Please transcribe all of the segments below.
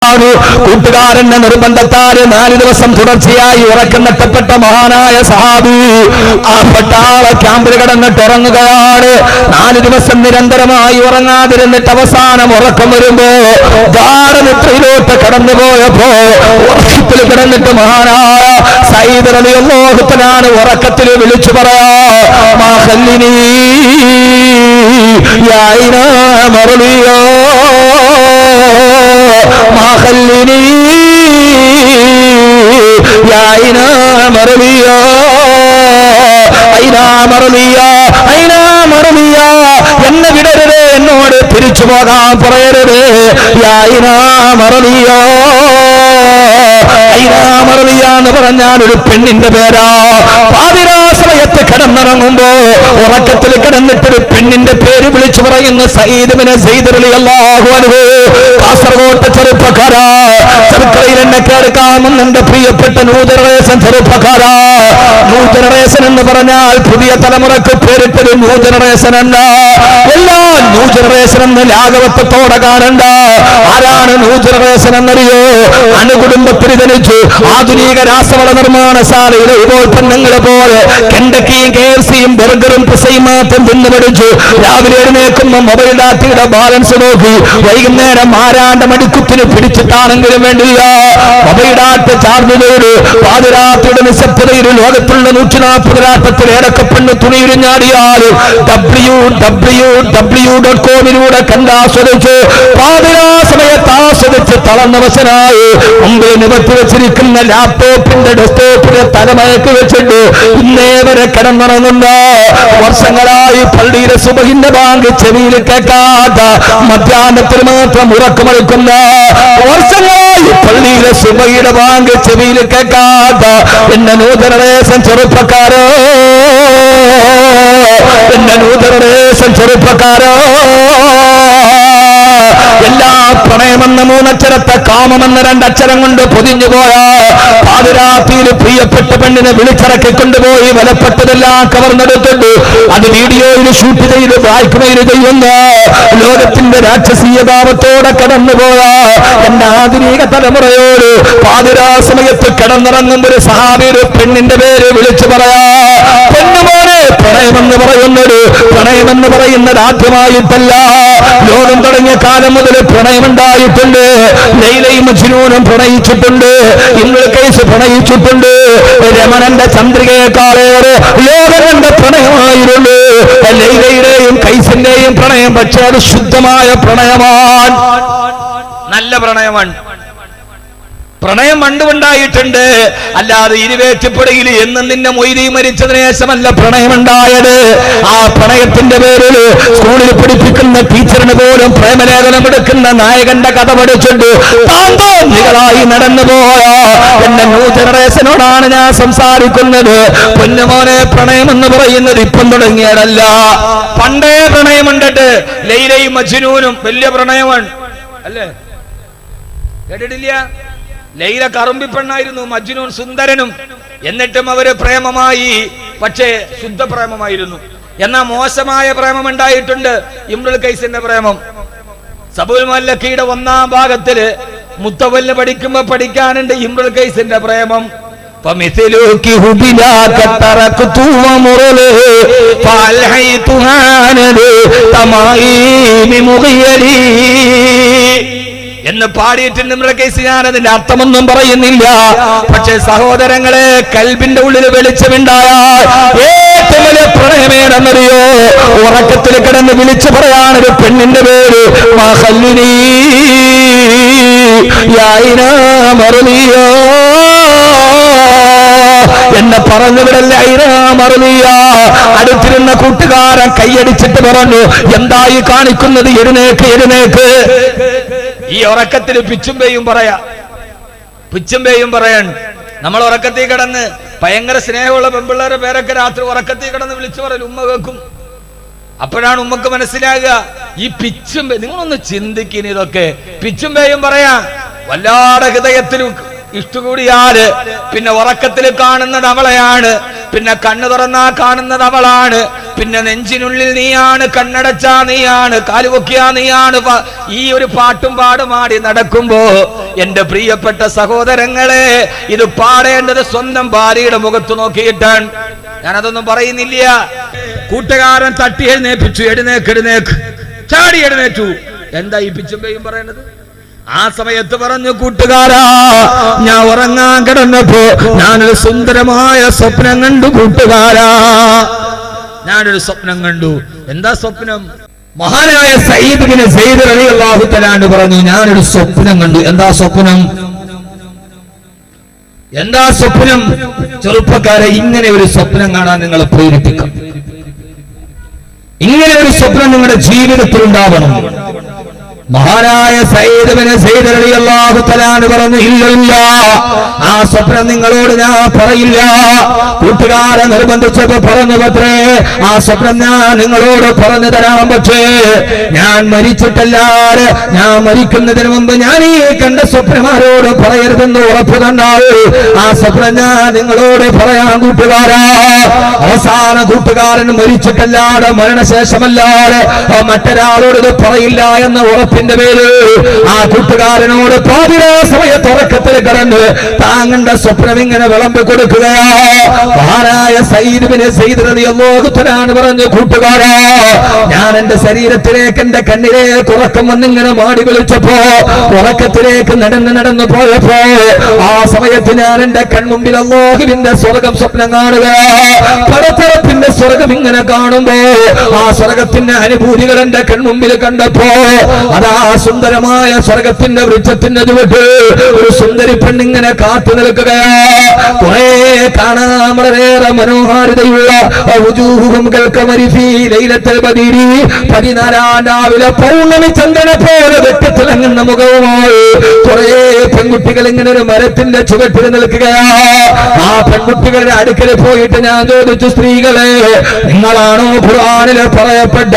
കൂട്ടുകാരന്റെ നിർബന്ധത്താല് 4 ദിവസം തുടർച്ചയായി ഉറക്കം നഷ്ടപ്പെട്ട മഹാനായ സഹാബി ആ പട്ടാള ക്യാമ്പിൽ കിടന്നിട്ട് ഉറങ്ങുകയാണ്. 4 ദിവസം നിരന്തരമായി ഉറങ്ങാതിരുന്നിട്ട് അവസാനം ഉറക്കം വരുമ്പോ ഗാഢനിദ്രയിലോട്ട് കടന്നുപോയപ്പോ ഉറക്കത്തിൽ കിടന്നിട്ട് മഹാനായ സയ്യിദ് റളിയല്ലാഹു തആല ഉറക്കത്തിൽ വിളിച്ചു പറയാ, മാഖല്ലിനി യാ ഇനാ മർലിയോ മാഖല്ലിനി യാ ഇനാ മർലിയോ ഐനാ മർലിയോ ഐനാ മർലിയോ, എന്നെ വിടരുത്, എന്നോട് തിരിച്ചു പോകാൻ പറയരുത്. യാ ഇനാ മർലിയോ, ഐനാ മർലിയ എന്ന് പറഞ്ഞാൽ ഒരു പെണ്ണിന്റെ പേരാ. പാതിരാ സമയത്ത് കിടന്നിറങ്ങുമ്പോ ഉറക്കത്തിൽ കിടന്നിട്ടൊരു പെണ്ണിന്റെ പേര് വിളിച്ചു പറയുന്ന സയ്യിദ് ഇബ്നു സയ്യിദ് റളിയല്ലാഹു അൻഹു. കാസർഗോഡ് ചെറുപ്പക്കാരാ, ചെറുക്കളയിൽ എന്നെ കേൾക്കാമെന്ന് എന്റെ പ്രിയപ്പെട്ട ന്യൂ ജനറേഷൻ ചെറുപ്പക്കാരാ. ന്യൂ ജനറേഷൻ എന്ന് പറഞ്ഞാൽ പുതിയ തലമുറക്ക് പേരിട്ടൊരു ന്യൂ ജനറേഷൻ അല്ല, എല്ലാ ന്യൂ ജനറേഷൻ എന്ന് ലാഘവത്വത്തോടെ കാണണ്ട. ആരാണ് ന്യൂ ജനറേഷൻ എന്നറിയോ? അണുകുടുംബത്തിൽ ജനിച്ചു ആധുനിക രാസവള നിർമ്മാണശാലയിലെ ഉപോൽപ്പന്നങ്ങളെ പോലെ കെൻഡക്കിയും KFCയും ബർഗറും പിസയും മാത്രം തിന്നു പഠിച്ചു. രാവിലെ എഴുന്നേൽക്കുമ്പോ മൊബൈൽ ഡാറ്റയുടെ ബാലൻസ് നോക്കി വൈകുന്നേരം ആരാന്റെ മടിക്കുത്തിന് പിടിച്ചിട്ടാണെങ്കിലും വേണ്ടില്ല മൊബൈൽ ഡാറ്റ ചാർജ് ചെയ്ത് പാതിരാത്രിയുടെ നിശബ്ദതയിൽ ലോകത്തുള്ള 140 രാഷ്ട്രത്തിൽ ഏടക്കപ്പെണ്ണ് തുണിയുരിഞ്ഞാടിയാൽ www.com കണ്ടാസ്വദിച്ച് പാതിരാ സമയത്ത് ആസ്വദിച്ച് തളർന്നവശനായി മുമ്പിൽ നിവർത്തി വെച്ചിരിക്കുന്ന ലാപ്ടോപ്പിന്റെ ഡെസ്ക്ടോപ്പിന്റെ തലമയക്ക് വെച്ചിട്ട് ഇന്നേ വരെ കിടന്നുറങ്ങുന്ന വർഷങ്ങളായി പള്ളിയിലെ സുബഹിന്റെ ബാങ്ക് ചെവിയിൽ കേൾക്കാത്ത മധ്യാഹ്നത്തിൽ മാത്രം ഉറക്കമെടുക്കുന്ന വർഷങ്ങളായി പള്ളിയിലെ സുബഹിയുടെ ബാങ്ക് ചെവിയിൽ കേൾക്കാത്ത എന്റെ ന്യൂ ജനറേഷൻ ചെറുപ്പക്കാരോ, എന്റെ ന്യൂ ജനറേഷൻ ചെറുപ്പക്കാരോ, എല്ലാ പ്രണയമെന്ന 3 അക്ഷരത്തെ കാമമെന്ന 2 അക്ഷരം കൊണ്ട് പൊതിഞ്ഞുപോയ പാതിരാത്രിയിൽ പ്രിയപ്പെട്ട പെണ്ണിനെ വിളിച്ചിറക്കി കൊണ്ടുപോയി വിലപ്പെട്ടതെല്ലാം കവർന്നെടുത്തിട്ട് അത് വീഡിയോയിൽ ഷൂട്ട് ചെയ്ത് വായിക്കുകയിൽ ചെയ്യുന്ന ലോകത്തിന്റെ രാക്ഷസീയ ഭാവത്തോടെ കടന്നുപോയ എന്റെ ആധുനിക തലമുറയോട് പാതിരാ സമയത്ത് കിടന്നിറങ്ങുമ്പോൾ ഒരു സഹാബി ഒരു പെണ്ണിന്റെ പേര് വിളിച്ചു പറയാ, പെണ്ണുപോലെ പ്രണയമെന്ന് പറയുന്നത് ആദ്യമായിട്ടല്ല, ലോകം തുടങ്ങിയ കാലം മുതൽ പ്രണയമുണ്ടായിട്ടുണ്ട്. ലൈലയും മജ്നൂനും പ്രണയിച്ചിട്ടുണ്ട്, ഇംറുൽ ഖൈസ് പ്രണയിച്ചിട്ടുണ്ട്. രമണന്റെ ചന്ദ്രികയെക്കാളേറെ ലോകന്റെ പ്രണയമായിരുന്നു ലൈലയുടെയും ഖൈസിന്റെയും പ്രണയം. പക്ഷേ അത് ശുദ്ധമായ പ്രണയമാണ്, നല്ല പ്രണയമാണ്. പ്രണയം പണ്ടുണ്ടായിട്ടുണ്ട്, അല്ലാതെ ഇരുവേറ്റപ്പെടുകയിൽ എന്നും നിന്നെ മൊയ്തി മരിച്ചതിന് ശേഷമല്ല പ്രണയമുണ്ടായത്. ആ പ്രണയത്തിന്റെ പേരിൽ സ്കൂളിൽ പഠിപ്പിക്കുന്ന ടീച്ചറിന് പോലും പ്രേമലേഖനം എടുക്കുന്ന നായകന്റെ കഥ പഠിച്ചിട്ട് താന്തോന്നികളായി നടന്നുപോയ എന്റെ ന്യൂ ജനറേഷനോടാണ് ഞാൻ സംസാരിക്കുന്നത്. പൊന്നുമോനെ, പ്രണയം എന്ന് പറയുന്നത് ഇപ്പം തുടങ്ങിയതല്ല, പണ്ടേ പ്രണയമുണ്ടിട്ട്. ലൈലയും മജ്നൂനും വലിയ പ്രണയമാണ് അല്ലേ, കേട്ടിട്ടില്ല? ലൈല കറുമ്പി പെണ്ണായിരുന്നു, മജ്നൂൻ സുന്ദരനും. എന്നിട്ടും അവര് പ്രേമമായി, പക്ഷേ ശുദ്ധ പ്രേമമായിരുന്നു. എന്നാൽ മോശമായ പ്രേമം ഉണ്ടായിട്ടുണ്ട്, ഇംറുൽ ഖൈസിന്റെ പ്രേമം. സബുൽ മല്ലക്കിയുടെ 1-ാം ഭാഗത്തില് മുത്തവല്ല് പഠിക്കുമ്പോ പഠിക്കാനുണ്ട് ഇംറുൽ ഖൈസിന്റെ പ്രേമം. എന്ന് പാടിയിട്ടുണ്ട് ഇംറുൽ ഖൈസ്. ഞാൻ അതിന്റെ അർത്ഥമൊന്നും പറയുന്നില്ല. പക്ഷെ സഹോദരങ്ങളെ, കൽബിന്റെ ഉള്ളിൽ വെളിച്ചമുണ്ടായാൽ ഏറ്റവും വലിയ പ്രണയമേണെന്നറിയോ? ഉറക്കത്തിൽ കിടന്ന് വിളിച്ചു പറയാനൊരു പെണ്ണിന്റെ പേര് മാഖല്ലിനി യാ ഇനാ മർലിയോ, എന്നെ പറഞ്ഞുവിടല്ലേ ഐനാ മർലിയ. അടുത്തിരുന്ന കൂട്ടുകാരൻ കൈയടിച്ചിട്ട് പറഞ്ഞു, എന്തായി കാണിക്കുന്നത്, എഴുന്നേക്ക് എഴുന്നേക്ക്. ഈ ഉറക്കത്തിൽ പിച്ചുമ്പേയും പറയാൻ നമ്മൾ ഉറക്കത്തിൽ കിടന്ന് ഭയങ്കര സ്നേഹമുള്ള പെൺപിള്ളേരുടെ പേരൊക്കെ രാത്രി ഉറക്കത്തിൽ കിടന്ന് വിളിച്ചു പറയും, ഉമ്മ കേൾക്കും. അപ്പോഴാണ് ഉമ്മക്ക് മനസ്സിലാകുക ഈ പിച്ചുമ്പേ. നിങ്ങളൊന്ന് ചിന്തിക്കുന്ന, ഇതൊക്കെ പിച്ചുമ്പേയും പറയാ വല്ലാതെ ഹൃദയത്തിൽ ഇഷ്ടകൂടിയാല് പിന്നെ ഉറക്കത്തിൽ കാണുന്നത് അവളെയാണ്, പിന്നെ കണ്ണു തുറന്നാ കാണുന്നത് അവളാണ്, പിന്നെ നെഞ്ചിനുള്ളിൽ നീയാണ്, കണ്ണടച്ചാ നീയാണ്, കാലുപൊക്കിയാ നീയാണ്. ഈ ഒരു പാട്ടും പാടുമാടി നടക്കുമ്പോ എന്റെ പ്രിയപ്പെട്ട സഹോദരങ്ങളെ, ഇത് പാടേണ്ടത് സ്വന്തം ഭാര്യയുടെ മുഖത്ത് നോക്കിയിട്ടാണ്. ഞാനതൊന്നും പറയുന്നില്ല. കൂട്ടുകാരൻ തട്ടി എഴുന്നേപ്പിച്ചു, എഴുന്നേക്ക് ചാടി എഴുന്നേറ്റു. എന്താ ഈ പിച്ചുമ്പയും പറയണത്? ആ സമയത്ത് പറഞ്ഞു, കൂട്ടുകാരാ, ഞാൻ ഉറങ്ങാൻ കിടന്നപ്പോ ഞാനൊരു സുന്ദരമായ സ്വപ്നം കണ്ടു. കൂട്ടുകാരാ, ഞാനൊരു സ്വപ്നം കണ്ടു. എന്താ സ്വപ്നം? മഹാനായ സയ്യിദ് ബിൻ സയ്യിദ് റളിയല്ലാഹു തആല പറഞ്ഞു, ഞാനൊരു സ്വപ്നം കണ്ടു. എന്താ സ്വപ്നം? എന്താ സ്വപ്നം? ചെറുപ്പക്കാരെ, ഇങ്ങനെ ഒരു സ്വപ്നം കാണാൻ നിങ്ങളെ പ്രേരിപ്പിക്കും. ഇങ്ങനെ ഒരു സ്വപ്നം നിങ്ങളുടെ ജീവിതത്തിൽ ഉണ്ടാവണം. മഹാനായ സയ്യിദ് ബിൻ സയ്യിദ് റളിയല്ലാഹു തആല പറഞ്ഞു, ഇല്ല, ആ സ്വപ്നം നിങ്ങളോട് ഞാൻ പറയില്ല. കൂട്ടുകാരെ നിർബന്ധിച്ചപ്പോ പറഞ്ഞു, പത്രേ, ആ സ്വപ്നം ഞാൻ നിങ്ങളോട് പറഞ്ഞു തരാം. പക്ഷേ ഞാൻ മരിച്ചിട്ടല്ലാതെ, ഞാൻ മരിക്കുന്നതിന് മുമ്പ് ഞാൻ ഈ കണ്ട സ്വപ്നമാരോട് പറയരുതെന്ന് ഉറപ്പ് തന്നാണ്. ആ സ്വപ്നം ഞാൻ നിങ്ങളോട് പറയാൻ കൂട്ടുകാരാ. അവസാന കൂട്ടുകാരൻ മരിച്ചിട്ടല്ലാതെ, മരണശേഷമല്ലാതെ മറ്റൊരാളോട് ഇത് പറയില്ല എന്ന ഉറപ്പ് പേര് ആ കൂട്ടുകാരനോട് പാതിരാ സമയത്ത് ഉറക്കത്തിൽ കിടന്ന് താങ്ങണ്ട സ്വപ്നം ഇങ്ങനെ വിളമ്പി കൊടുക്കുകയാ. മഹാനായ സയ്യിദ് ബിൻ സയ്യിദ് റളിയല്ലാഹു തആല പറഞ്ഞു, കൂട്ടുകാരാ, ഞാൻ എന്റെ ശരീരത്തിലേക്ക്, എന്റെ കണ്ണിലേക്ക് ഉറക്കം വന്നിങ്ങനെ മാടി വിളിച്ചപ്പോ, ഉറക്കത്തിലേക്ക് നടന്നു പോയപ്പോ, ആ സമയത്ത് ഞാൻ എന്റെ കൺമുമ്പിൽ അല്ലാഹുവിന്റെ സ്വർഗം സ്വപ്നം കാണുക. പലതരത്തിന്റെ സ്വർഗം ഇങ്ങനെ കാണുമ്പോ, ആ സ്വർഗത്തിന്റെ അനുഭൂതികൾ എന്റെ കൺമുമ്പിൽ കണ്ടപ്പോ, അതാ സുന്ദരമായ സ്വർഗത്തിന്റെ വൃക്ഷത്തിന്റെ ചുവട്ട് ഒരു സുന്ദരി പെണ്ണിങ്ങനെ കാത്തു നിൽക്കുകയാ. കുറെ കാണാൻ വളരെയേറെ മനോഹാരിതയുള്ള 14 രാവിലെ പൗർണമി ചന്ദ്രനെ പോലെ വെട്ടിത്തിളങ്ങുന്ന മുഖവുമായി കുറെ പെൺകുട്ടികൾ ഇങ്ങനെ ഒരു മരത്തിന്റെ ചുവട്ടിൽ നിൽക്കുകയാ. ആ പെൺകുട്ടികളുടെ അടുക്കൽ പോയിട്ട് ഞാൻ ചോദിച്ചു, സ്ത്രീകളെ, നിങ്ങളാണോ ഖുർആനിൽ പറയപ്പെട്ട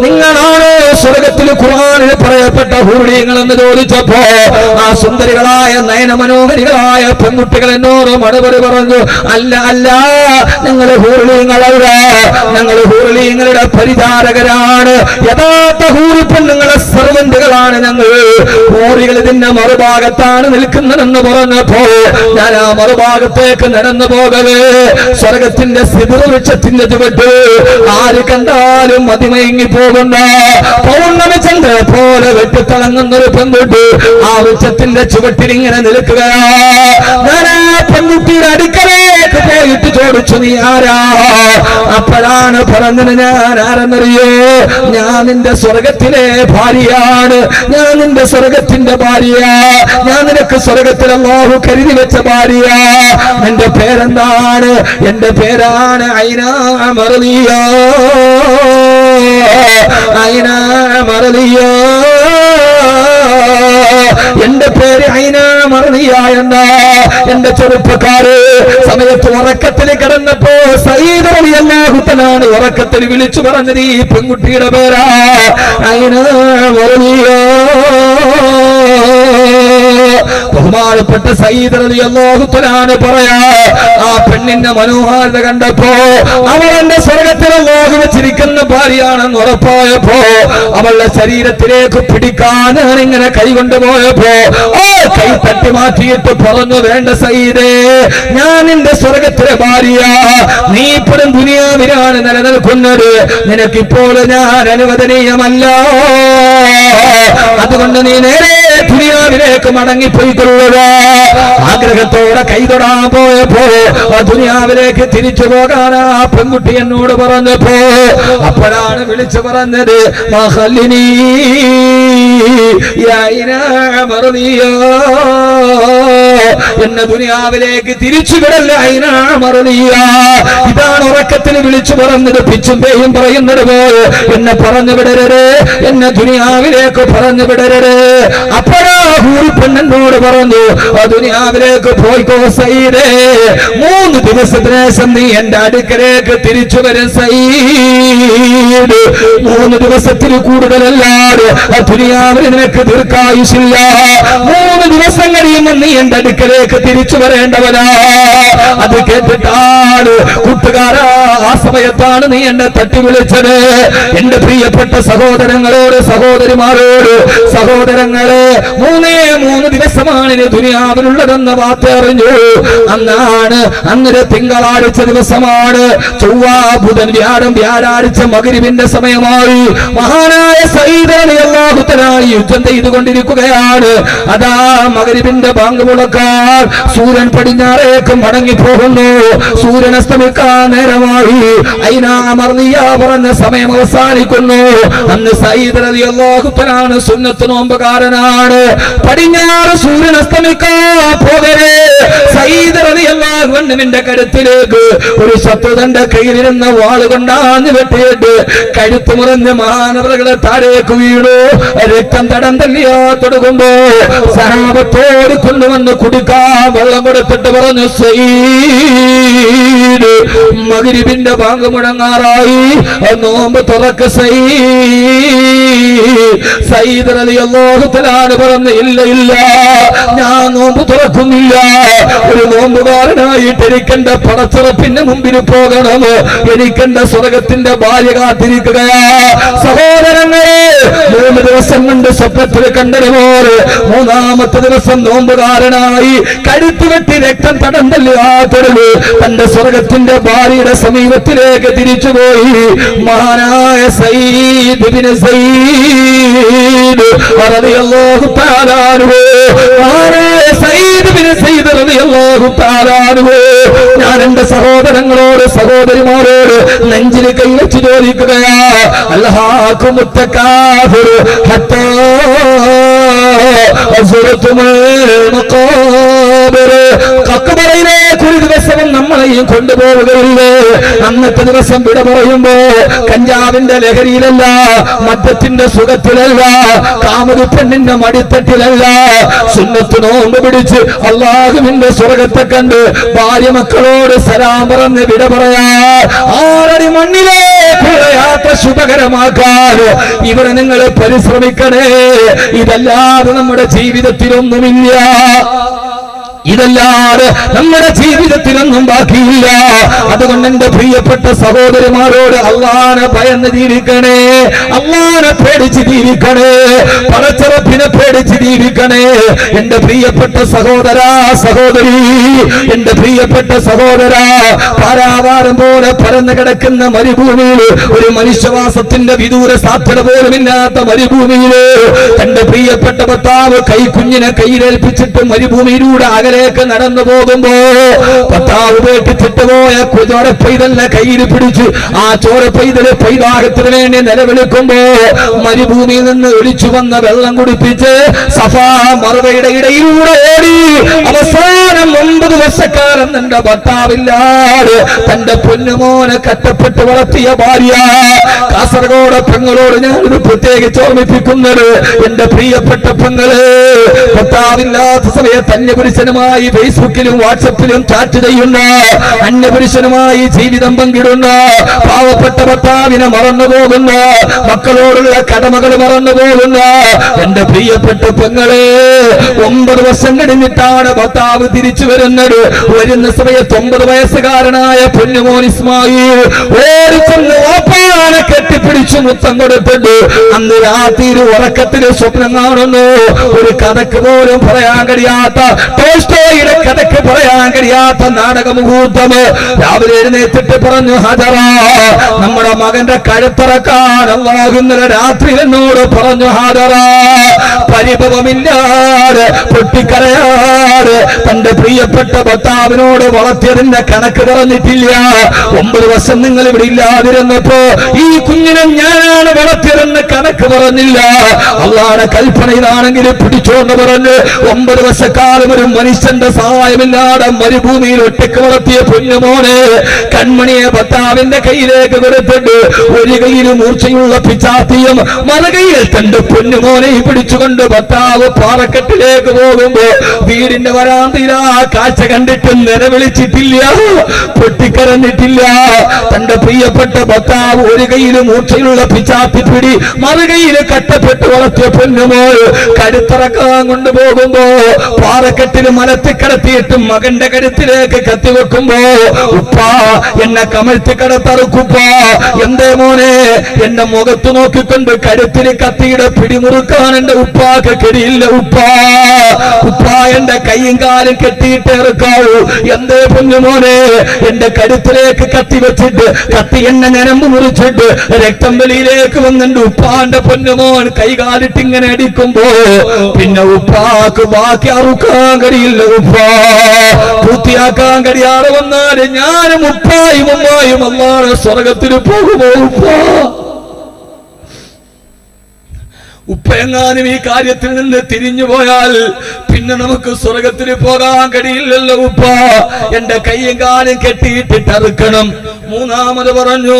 നിങ്ങളാണോ സ്വർഗത്തിൽ ഖുർആനിൽ പറയപ്പെട്ട ഹൂറിയങ്ങൾ എന്ന് ചോദിച്ചപ്പോ, ആ സുന്ദരികളായ നയനമനോഹരികളായ പെൺകുട്ടികൾ എന്നോട് മറുപടി പറഞ്ഞു, അല്ല, ഞങ്ങൾ ഹൂറിയങ്ങളല്ല, ഞങ്ങൾ ഹൂറിയങ്ങളുടെ പരിചാരകരാണ്, യഥാർത്ഥ ഹൂറി പെണ്ണുങ്ങളെ സർവന്റുകളാണ് ഞങ്ങൾ. ഹൂറികൾ ഇതിന്റെ മറുഭാഗത്താണ് നിൽക്കുന്നതെന്ന് പറഞ്ഞപ്പോ ഞാൻ ആ മറുഭാഗത്തേക്ക് നടന്നു പോകവേ, സ്വർഗത്തിന്റെ സിദ്ർ വൃക്ഷത്തിന്റെ ചുവട്ട് ആര് കണ്ടാലും മതിമയങ്ങി പോകുന്ന പൗർണമി ചന്ദ്ര പോലെ വെട്ടിത്തിളങ്ങുന്ന ഒരു പെൺകുട്ടി ആ വൃക്ഷത്തിന്റെ ചുവട്ടിൽ ഇങ്ങനെ നിൽക്കുകയാ. ഞാൻ ആ പെൺകുട്ടിയുടെ അടുക്കലേക്ക് പോയിട്ട് ചോദിച്ചു, നീ ആരാ? അപ്പോഴാണ് പറഞ്ഞത്, ഞാൻ ആരെന്നറിയോ? ഞാൻ നിന്റെ സ്വർഗത്തിലെ ഭാര്യയാണ്, ഞാൻ നിന്റെ സ്വർഗത്തിന്റെ ഭാര്യ, ഞാൻ നിനക്ക് സ്വർഗത്തിൽ അല്ലാഹു കരുതി വെച്ച ഭാര്യ. നിന്റെ പേരെന്താണ്? എന്റെ പേരാണ് ഐനാ മർദിയ. ഐനാ മർദിയ, എന്റെ പേര് ഐനാ മർദിയ എന്നാ. എന്റെ ചെറുപ്പക്കാര്, സമയത്ത് ഉറക്കത്തിൽ കിടന്നപ്പോ സയ്യിദ് റളിയല്ലാഹു തആല ഉറക്കത്തിൽ വിളിച്ചു പറഞ്ഞത് ഈ പെൺകുട്ടിയുടെ പേരാ ഐനാ മർദിയ. ബഹുമാനപ്പെട്ട സയ്യിദ് റളിയല്ലാഹു തആല പറയാ, ആ പെണ്ണിന്റെ മനോഹാരിത കണ്ടപ്പോ, അവൾ എന്റെ സ്വർഗത്തിൽ അല്ലാഹു വെച്ചിരിക്കുന്ന ഭാര്യയാണെന്ന് ഉറപ്പായപ്പോ, അവളുടെ ശരീരത്തിലേക്ക് പിടിക്കാൻ ഇങ്ങനെ കൈ കൊണ്ടുപോയപ്പോ, കൈ തട്ടി മാറ്റിയിട്ട് പറഞ്ഞു, വേണ്ട സയ്യിദേ, ഞാൻ നിന്റെ സ്വർഗത്തിലെ ഭാര്യ, നീ ഇപ്പോഴും ദുനിയാവിലാണ് നിലനിൽക്കുന്നത്, നിനക്കിപ്പോൾ ഞാൻ അനുവദനീയമല്ല, അതുകൊണ്ട് നീ നേരെ ദുനിയാവിലേക്ക് മടങ്ങിപ്പോയിക്കൊള്ളുക. ആഗ്രഹത്തോടെ കൈതൊടാൻ പോയപ്പോ ദുനിയാവിലേക്ക് തിരിച്ചു പോകാൻ ആ പെൺകുട്ടി എന്നോട് പറഞ്ഞപ്പോ, അപ്പോഴാണ് വിളിച്ചു പറഞ്ഞത്, മഹല്ലിനീ എന്നെ ദുനിയാവിലേക്ക് തിരിച്ചുവിടല്ല ഐനാ മർദിയ. ഇതാണ് ഉറക്കത്തിൽ വിളിച്ചു പറഞ്ഞത്, പിച്ചും പേയും പറയുന്നത് പോലെ എന്നെ പറഞ്ഞു വിടരുത്, എന്നെ ദുനിയാവിലേക്ക് പറഞ്ഞു വിടരുത്. അപ്പോഴാ ഹൂറി പെണ്ണോട് പറഞ്ഞു, ദുനിയാവിലേക്ക് പോയിക്കോ സയ്യിദേ, 3 ദിവസത്തിന് ശേഷം നീ എന്റെ അടുക്കലേക്ക് തിരിച്ചു വരും സയ്യിദ്. 3 ദിവസത്തിൽ കൂടുതലല്ലാതെ ദുനിയാവിൽ നിനക്ക് ദീർഘായുസില്ല. 3 ദിവസം കഴിയുമ്പോൾ നീ എന്റെ അടുക്കലേക്ക് തിരിച്ചു വരേണ്ടവനാ. അത് കേട്ടിട്ടാണ് കൂട്ടുകാരാ, ആ സമയത്താണ് നീ എന്നെ തട്ടി വിളിച്ചത്. എന്റെ പ്രിയപ്പെട്ട സഹോദരങ്ങളോട്, സഹോദരിമാരോട്, സഹോദരങ്ങളെ, 3 ദിവസമാണ് ഇനി ദുനിയാവിലുള്ളതെന്ന വാർത്ത അറിഞ്ഞു. അന്നൊരു തിങ്കളാഴ്ച ദിവസമാണ്. ചൊവ്വ, ബുധൻ, വ്യാഴം, വ്യാഴാഴ്ച മഗ്‌രിബിന്റെ സമയമായി. മഹാനായ സയ്യിദ് റളിയല്ലാഹു തആല യുദ്ധം ചെയ്തുകൊണ്ടിരിക്കുകയാണ്. അതാ മഗ്‌രിബിന്റെ ബാങ്ക് മുഴക്കാൻ സൂര്യൻ പടിഞ്ഞാറേക്ക് മടങ്ങിപ്പോകുന്നു. സൂര്യൻ അസ്തമിക്കാൻ നേരമായി. ഐനാമർദിയ പറഞ്ഞ സമയം അവസാനിക്കുന്നു. അന്ന് സയ്യിദ് റളിയല്ലാഹു തആല സുന്നത്ത് നോമ്പുകാരനാണ്. പടിഞ്ഞാറ് സൂര്യൻ അസ്തമിക്കാൻ പോകരെ സയ്യിദ് റളിയല്ലാഹു അൻഹുവിന്റെ കഴുത്തിലേക്ക് ഒരു ശത്രു തന്റെ കയ്യിലിരുന്ന വാൾ കൊണ്ടാഞ്ഞു വെട്ടിയിട്ട് കഴുത്ത് മുറിഞ്ഞ് മാനവകളെ താഴേക്ക് വീണു. രക്തം തടം തല്ലിയാ തുടങ്ങുമ്പോ സഹാബത്തോട് കൊണ്ടുവന്ന് കുടിക്കാൻ വെള്ളം കൊടുത്തിട്ട് പറഞ്ഞു, സയ്യിദ് മഗ്‌രിബിന്റെ ബാങ്ക് മുഴങ്ങാറായി, നോമ്പ് തുറക്ക് സയ്യിദ് റളിയല്ലാഹു തആല പറഞ്ഞു, ഇല്ല, ഞാൻ നോമ്പ് തുറക്കുന്നില്ല. ഒരു നോമ്പുകാരനായിട്ട് എനിക്കെന്റെ പടച്ചുറപ്പിന്റെ മുമ്പിൽ പോകണം. എനിക്കെന്റെ സ്വർഗത്തിന്റെ ഭാര്യ കാത്തിരിക്കുകയാ. സഹോദരങ്ങളെ, 3 ദിവസം കൊണ്ട് സ്വപ്നത്തിൽ കണ്ടതുപോലെ 3-ാമത്തെ ദിവസം നോമ്പുകാരനായി കഴുത്ത് വെട്ടി രക്തം തടം തല്ലിയാത്തൊരു തന്റെ സ്വർഗത്തിന്റെ ഭാര്യയുടെ സമീപത്തിലേക്ക് തിരിച്ചുപോയി. മഹാനായ സയ്യിദ് ഇബ്നു സയ്യിദ് റളിയല്ലാഹു തആല അൻഹു, മഹാനായ സയ്യിദ് ഇബ്നു സയ്യിദ് റളിയല്ലാഹു തആല അൻഹു, ഞാൻ എന്റെ സഹോദരങ്ങളോട്, സഹോദരിമാരോട് നെഞ്ചിൽ കൈവച്ച് ചോദിക്കുകയാ, അൽഹാകുമുത് തകാസുർ ഹത്താ അസ്റതുൽ മഖാബിർ. കഖബറിലേക്ക് ഒരു ദിവസവും നമ്മളെയും കൊണ്ടുപോവുകയില്ലേ? അന്നത്തെ ദിവസം വിട പറയുമ്പോ കഞ്ചാവിന്റെ ലഹരിയിലല്ല, മദ്യത്തിന്റെ സുഖത്തിലല്ല, കാമുക പെണ്ണിന്റെ മടിത്തട്ടിലല്ല, സുന്നത്ത് നോമ്പ് പിടിച്ച് അല്ലാഹുവിന്റെ സ്വർഗത്തെ കണ്ട് ഭാര്യ മക്കളോട് സലാം പറഞ്ഞ് വിട പറയാ. 6 അടി മണ്ണിലേക്കുള്ള യാത്ര ശുഭകരമാക്കാൻ ഇവിടെ നിങ്ങൾ പരിശ്രമിക്കണേ. ഇതല്ലാതെ നമ്മുടെ ജീവിതത്തിലൊന്നുമില്ല. ഇതല്ലാതെ നമ്മുടെ ജീവിതത്തിലൊന്നും ബാക്കിയില്ല. അതുകൊണ്ട് എന്റെ പ്രിയപ്പെട്ട സഹോദരിമാരോട് അല്ലാഹനെ ഭയന്ന് ജീവിക്കണേ, അല്ലാഹനെ പേടിച്ച് ജീവിക്കണേ, പടച്ചറപ്പിനെ പേടിച്ച് ജീവിക്കണേ. എന്റെ പ്രിയപ്പെട്ട സഹോദരാ, സഹോദരി, എന്റെ പ്രിയപ്പെട്ട സഹോദരാ, പാരാവാരം പോലെ പരന്നു കിടക്കുന്ന മരുഭൂമിയിൽ, ഒരു മനുഷ്യവാസത്തിന്റെ വിദൂര സാധ്യത പോലും ഇല്ലാത്ത മരുഭൂമിയിൽ തന്റെ പ്രിയപ്പെട്ട ഭർത്താവ് കൈക്കുഞ്ഞിനെ കയ്യിലേൽപ്പിച്ചിട്ട് മരുഭൂമിയിലൂടെ അകലേക്ക് നടന്നു പോകുമ്പോ ഭർത്താവ് പേട്ടിച്ചിട്ട് പോയ ചോരപ്പൈതലിനെ കയ്യിൽ പിടിച്ച് ആ ചോരപ്പൈതല് പൈതാഹത്തിന് വേണ്ടി നിലവിളിക്കുമ്പോ മരുഭൂമിയിൽ നിന്ന് ഒലിച്ചു വന്ന വെള്ളം കുടിപ്പിച്ച് സഫാ മറുവയുടെ ഇടയിലൂടെ ഓടി അവസാനം 9 വർഷക്കാലം തന്റെ ഭർത്താവില്ലാതെ തന്റെ പൊന്നുമോനെ കഷ്ടപ്പെട്ട് വളർത്തിയ ഭാര്യ. കാസർഗോഡ് പെങ്ങളോട് ഞാനൊരു പ്രത്യേകിച്ച് ഓർമ്മിപ്പിക്കുന്നത്, എന്റെ പ്രിയപ്പെട്ട പെങ്ങള്, ഭർത്താവില്ലാത്ത സമയത്ത് അന്യപുരുഷനുമായി ഫേസ്ബുക്കിലും വാട്സപ്പിലും ചാറ്റ് ചെയ്യുന്ന, അന്യപുരുഷനുമായി ജീവിതം പങ്കിടുന്ന, പാവപ്പെട്ട ഭർത്താവിനെ മറന്നു പോകുന്ന, മക്കളോടുള്ള കടമകൾ മറന്നു പോകുന്ന എന്റെ പ്രിയപ്പെട്ട പെങ്ങളെ, 9 വർഷം കഴിഞ്ഞിട്ടാണ് ഭർത്താവ് തിരിച്ചു വരുന്നത്. വരുന്ന സമയത്ത് 9 വയസ്സുകാരനായ പൊന്നുമോൻ ഇസ്മായിൽ ഓടിച്ചെന്ന് ഓപ്പാനെ കെട്ടിപ്പിടിച്ചു മുത്തം കൊടുത്തിട്ട് അന്ന് രാത്രി ഉറക്കത്തിന് സ്വപ്നം കാണുന്നു. ഒരു കഥക്ക് പോലും പറയാൻ കഴിയാത്ത, ടോൾസ്റ്റോയുടെ കഥക്ക് പറയാൻ കഴിയാത്ത നാടക മുഹൂർത്തം. രാവിലെ എഴുന്നേറ്റിട്ട് പറഞ്ഞു, ഹജറ, നമ്മുടെ മകന്റെ കഴുത്തറക്കാൻ അല്ലാഹു ഇന്നലെ രാത്രി എന്നോട് പറഞ്ഞു. ഹജറ പരിഭവമില്ലാതെ പൊട്ടിക്കരയാതെ തന്റെ പ്രിയപ്പെട്ട ഭർത്താവിനോട് വളർത്തിയതിന്റെ കണക്ക് പറഞ്ഞിട്ടില്ല. 9 വർഷം നിങ്ങൾ ഇവിടെ ഇല്ലാതിരുന്നപ്പോ ഈ കുഞ്ഞ് കുഞ്ഞിനെ ഞാനാണ് വളർത്തിയതെന്ന് കണക്ക് പറഞ്ഞില്ല. അള്ളാഹുവിന്റെ കൽപ്പന ഇതാണെങ്കിൽ പിടിച്ചോണ്ട് പറഞ്ഞ് 9 വർഷക്കാലം ഒരു മനുഷ്യന്റെ സഹായമില്ലാതെ മരുഭൂമിയിൽ ഒറ്റക്ക് വളർത്തിയ പൊന്നുമോനെ കൺമണിയെ ഭർത്താവിന്റെ കയ്യിലേക്ക് കൊടുത്തിട്ട് ഒരു കയ്യിൽ മൂർച്ചയുള്ള പിച്ചാത്തിയും മറുകയിൽ തന്റെ പൊന്നുമോനെ പിടിച്ചുകൊണ്ട് ഭർത്താവ് പാറക്കെട്ടിലേക്ക് പോകുമ്പോ വീടിന്റെ വരാന്തയിൽ ആ കാഴ്ച കണ്ടിട്ട് നിലവിളിച്ചിട്ടില്ല, പൊട്ടിക്കരഞ്ഞിട്ടില്ല. തന്റെ പ്രിയപ്പെട്ട ഭർത്താവ് ഒരു കയ്യിൽ മൂർച്ചയുള്ള പിച്ചാത്തി പിടി മറുകയിൽ കട്ടപ്പെട്ട് വളർത്തിയ പൊന്നുമോൾ കരുത്തിറക്കാൻ കൊണ്ടുപോകുമ്പോ പാറക്കെട്ടിൽ മലത്തി കിടത്തിയിട്ട് മകന്റെ കരുത്തിലേക്ക് കത്തിവെക്കുമ്പോ ഉപ്പാ എന്നെ കമഴ്ത്തി കിടത്തറുക്കുപ്പ, എന്തേ മോനെ എന്റെ മുഖത്ത് നോക്കിക്കൊണ്ട് കരുത്തിന് കത്തിയുടെ പിടിമുറുക്കാൻ എന്റെ ഉപ്പാക്ക് കഴിയില്ല ഉപ്പാ, ഉപ്പാ എന്റെ കൈയും കാലും കെട്ടിയിട്ട് ഇറക്കാവൂ, എന്തേ പൊന്നുമോനെ എന്റെ കരുത്തിലേക്ക് കത്തി വെച്ചിട്ട് കത്തി എന്നെ ഞരമ്പ് മുറിച്ചിട്ട് രക്തം വെളിയിലേക്ക് വന്നിട്ട് ഉപ്പാന്റെ പൊന്നുമോൻ കൈകാലിട്ട് ഇങ്ങനെ അടിക്കുമ്പോ പിന്നെ ഉപ്പാക്ക് ബാക്കി അറുക്കാൻ കഴിയില്ല ഉപ്പാ, പൂർത്തിയാക്കാൻ കഴിയാതെ വന്നാല് ഞാനും ഉപ്പായും ഉമ്മായും അല്ലാഹുവിന്റെ സ്വർഗത്തിൽ പോകുമോ ഉപ്പാ? ഉപ്പയെങ്ങാനും ഈ കാര്യത്തിൽ നിന്ന് തിരിഞ്ഞു പോയാൽ പിന്നെ നമുക്ക് സ്വർഗത്തിൽ പോകാൻ കഴിയില്ലല്ലോ ഉപ്പ, എന്റെ കയ്യും കാലും കെട്ടിയിട്ടിട്ട് അറുക്കണം. മൂന്നാമത് പറഞ്ഞു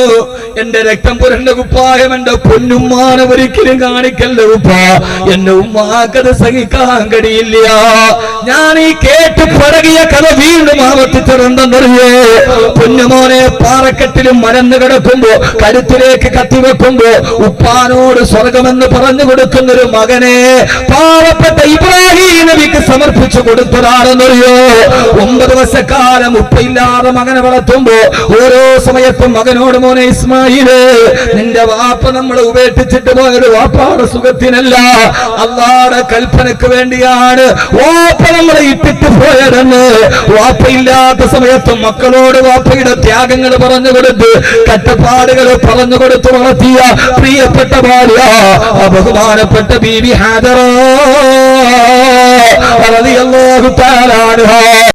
എന്റെ രക്തം പുരണ്ട കുപ്പായം എന്റെ പൊന്നുമ്മാനെ ഒരിക്കലും കാണിക്കല്ല ഉപ്പ, എന്റെ ഉമ്മാക്കത് സഹിക്കാൻ കഴിയില്ല. ഞാൻ ഈ കേട്ട് പഴകിയ കഥ വീണ്ടും ആവർത്തിച്ചതെന്തെന്നറിയോ, പൊന്നുമോനെ പാറക്കെട്ടിലും മരന്ന് കിടക്കുമ്പോ കരുത്തിലേക്ക് കത്തിവെക്കുമ്പോ ഉപ്പാനോട് സ്വർഗമെന്ന് പറഞ്ഞു കൊടുക്കുന്നൊരു മകനെ പാവപ്പെട്ട ഇബ്രാഹിം നബിക്ക് സമർപ്പിച്ചു കൊടുത്തതാണെന്നറിയോ. 9 വർഷക്കാലം ഉപ്പയില്ലാതെ മകനെ വളർത്തുമ്പോ ഓരോ സമയത്തും മകനോട് മോനെ ഇസ്മായില് നിന്റെ വാപ്പ നമ്മളെ ഉപേക്ഷിച്ചിട്ട് പോയൊരു വാപ്പാടെ സുഖത്തിനല്ല, അല്ലാഹുവിന്റെ കൽപ്പനക്ക് വേണ്ടിയാണ് വാപ്പ നമ്മളെ ഇട്ടിട്ട് പോയതെന്ന് വാപ്പയില്ലാത്ത സമയത്തും മക്കളോട് വാപ്പയുടെ ത്യാഗങ്ങൾ പറഞ്ഞു കൊടുത്ത് കഷ്ടപ്പാടുകൾ പറഞ്ഞു കൊടുത്ത് വളർത്തിയ പ്രിയപ്പെട്ട ഭാര്യ ബഹുമാനപ്പെട്ട ബീവി ഹാജറ റളിയല്ലാഹു തആല അൻഹാ.